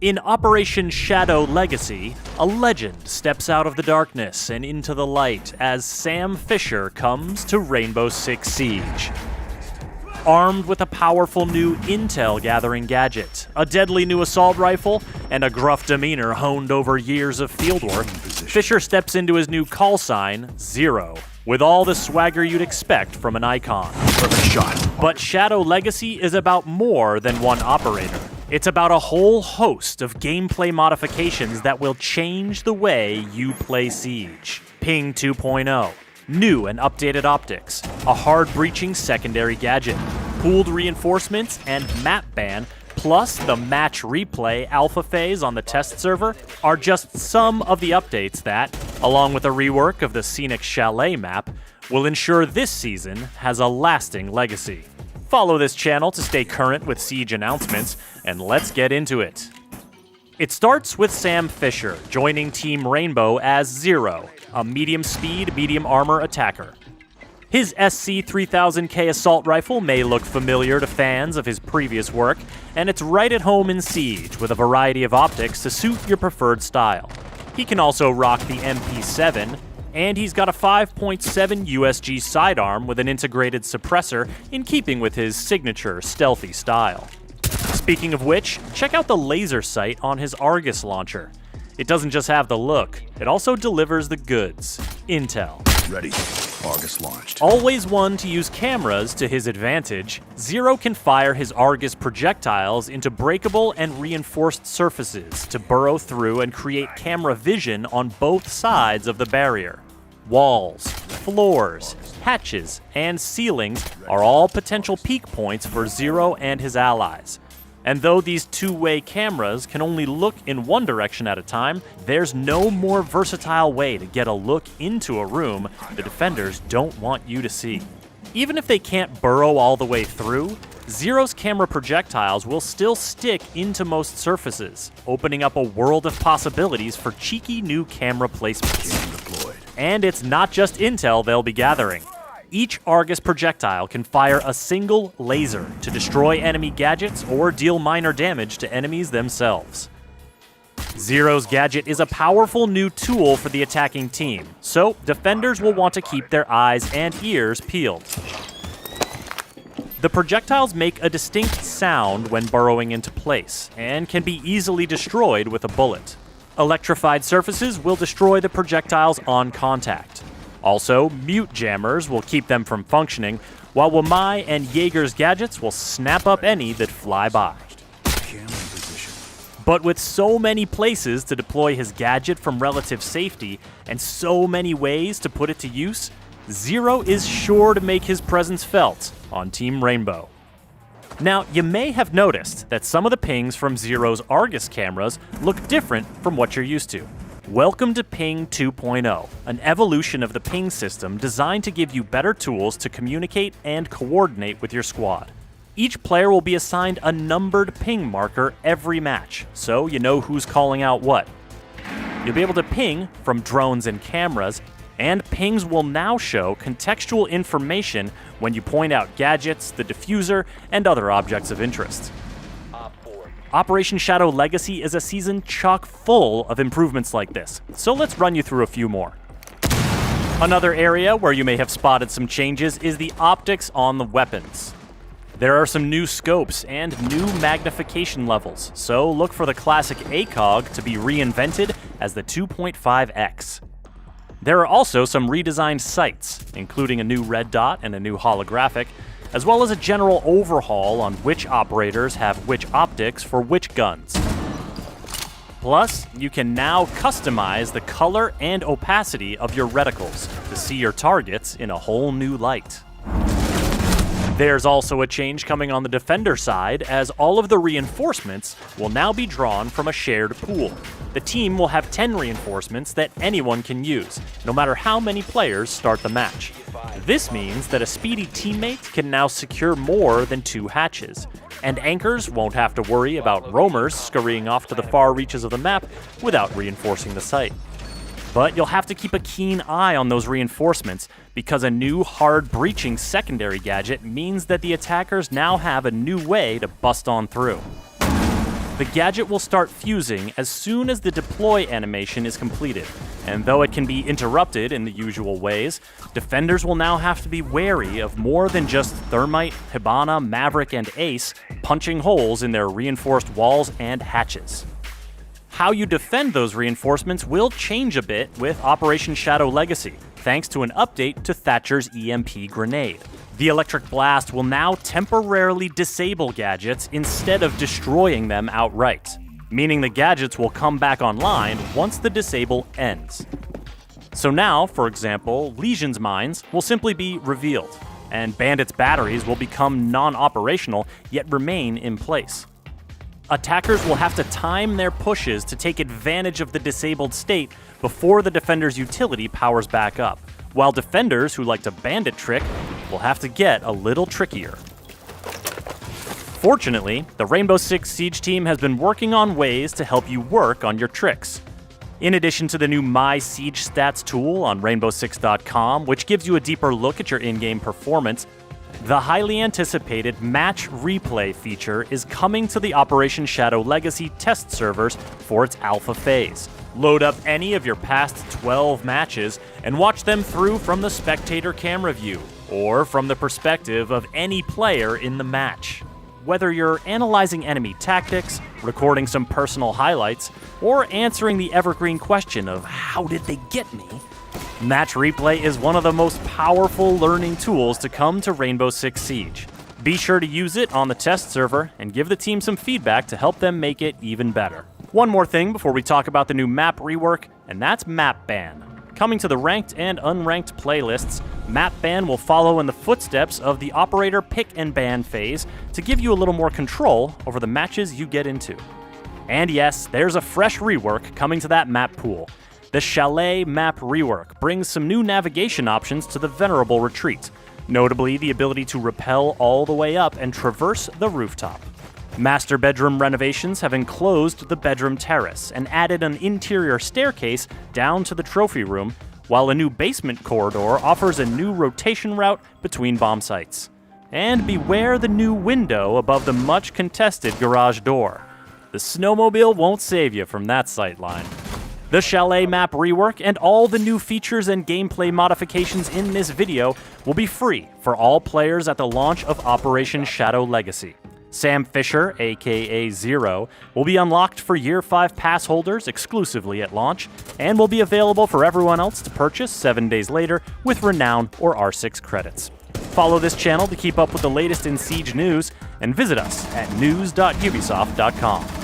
In Operation Shadow Legacy, a legend steps out of the darkness and into the light as Sam Fisher comes to Rainbow Six Siege. Armed with a powerful new intel gathering gadget, a deadly new assault rifle, and a gruff demeanor honed over years of fieldwork, Fisher steps into his new call sign, Zero, with all the swagger you'd expect from an icon. Perfect shot. But Shadow Legacy is about more than one operator. It's about a whole host of gameplay modifications that will change the way you play Siege. Ping 2.0, new and updated optics, a hard-breaching secondary gadget, pooled reinforcements, and map ban, plus the match replay alpha phase on the test server are just some of the updates that, along with a rework of the Scenic Chalet map, will ensure this season has a lasting legacy. Follow this channel to stay current with Siege announcements, and let's get into it. It starts with Sam Fisher joining Team Rainbow as Zero, a medium-speed, medium-armor attacker. His SC-3000K assault rifle may look familiar to fans of his previous work, and it's right at home in Siege with a variety of optics to suit your preferred style. He can also rock the MP7, and he's got a 5.7 USG sidearm with an integrated suppressor in keeping with his signature stealthy style. Speaking of which, check out the laser sight on his Argus launcher. It doesn't just have the look, it also delivers the goods. Intel. Ready. Argus launched. Always one to use cameras to his advantage, Zero can fire his Argus projectiles into breakable and reinforced surfaces to burrow through and create camera vision on both sides of the barrier. Walls, floors, hatches, and ceilings are all potential peak points for Zero and his allies. And though these two-way cameras can only look in one direction at a time, there's no more versatile way to get a look into a room the defenders don't want you to see. Even if they can't burrow all the way through, Zero's camera projectiles will still stick into most surfaces, opening up a world of possibilities for cheeky new camera placements. And it's not just intel they'll be gathering. Each Argus projectile can fire a single laser to destroy enemy gadgets or deal minor damage to enemies themselves. Zero's gadget is a powerful new tool for the attacking team, so defenders will want to keep their eyes and ears peeled. The projectiles make a distinct sound when burrowing into place, and can be easily destroyed with a bullet. Electrified surfaces will destroy the projectiles on contact. Also, mute jammers will keep them from functioning, while Wamai and Jaeger's gadgets will snap up any that fly by. But with so many places to deploy his gadget from relative safety, and so many ways to put it to use, Zero is sure to make his presence felt on Team Rainbow. Now, you may have noticed that some of the pings from Zero's Argus cameras look different from what you're used to. Welcome to Ping 2.0, an evolution of the ping system designed to give you better tools to communicate and coordinate with your squad. Each player will be assigned a numbered ping marker every match, so you know who's calling out what. You'll be able to ping from drones and cameras, and pings will now show contextual information when you point out gadgets, the diffuser, and other objects of interest. Operation Shadow Legacy is a season chock full of improvements like this, so let's run you through a few more. Another area where you may have spotted some changes is the optics on the weapons. There are some new scopes and new magnification levels, so look for the classic ACOG to be reinvented as the 2.5x. There are also some redesigned sights, including a new red dot and a new holographic, as well as a general overhaul on which operators have which optics for which guns. Plus, you can now customize the color and opacity of your reticles to see your targets in a whole new light. There's also a change coming on the defender side, as all of the reinforcements will now be drawn from a shared pool. The team will have 10 reinforcements that anyone can use, no matter how many players start the match. This means that a speedy teammate can now secure more than 2 hatches, and anchors won't have to worry about roamers scurrying off to the far reaches of the map without reinforcing the site. But you'll have to keep a keen eye on those reinforcements, because a new hard-breaching secondary gadget means that the attackers now have a new way to bust on through. The gadget will start fusing as soon as the deploy animation is completed, and though it can be interrupted in the usual ways, defenders will now have to be wary of more than just Thermite, Hibana, Maverick, and Ace punching holes in their reinforced walls and hatches. How you defend those reinforcements will change a bit with Operation Shadow Legacy, thanks to an update to Thatcher's EMP grenade. The Electric Blast will now temporarily disable gadgets instead of destroying them outright, meaning the gadgets will come back online once the disable ends. So now, for example, Legion's mines will simply be revealed, and Bandit's batteries will become non-operational yet remain in place. Attackers will have to time their pushes to take advantage of the disabled state before the defender's utility powers back up, while defenders who like to bandit trick will have to get a little trickier. Fortunately, the Rainbow Six Siege team has been working on ways to help you work on your tricks. In addition to the new My Siege Stats tool on rainbow6.com, which gives you a deeper look at your in-game performance, the highly anticipated Match Replay feature is coming to the Operation Shadow Legacy test servers for its alpha phase. Load up any of your past 12 matches and watch them through from the spectator camera view, or from the perspective of any player in the match. Whether you're analyzing enemy tactics, recording some personal highlights, or answering the evergreen question of how did they get me, Match Replay is one of the most powerful learning tools to come to Rainbow Six Siege. Be sure to use it on the test server and give the team some feedback to help them make it even better. One more thing before we talk about the new map rework, and that's Map Ban. Coming to the ranked and unranked playlists, Map Ban will follow in the footsteps of the Operator Pick and Ban phase to give you a little more control over the matches you get into. And yes, there's a fresh rework coming to that map pool. The Chalet map rework brings some new navigation options to the Venerable Retreat, notably the ability to rappel all the way up and traverse the rooftop. Master bedroom renovations have enclosed the bedroom terrace and added an interior staircase down to the trophy room, while a new basement corridor offers a new rotation route between bomb sites. And beware the new window above the much contested garage door. The snowmobile won't save you from that sightline. The Chalet map rework and all the new features and gameplay modifications in this video will be free for all players at the launch of Operation Shadow Legacy. Sam Fisher, aka Zero, will be unlocked for Year 5 pass holders exclusively at launch, and will be available for everyone else to purchase 7 days later with Renown or R6 credits. Follow this channel to keep up with the latest in Siege news, and visit us at news.ubisoft.com.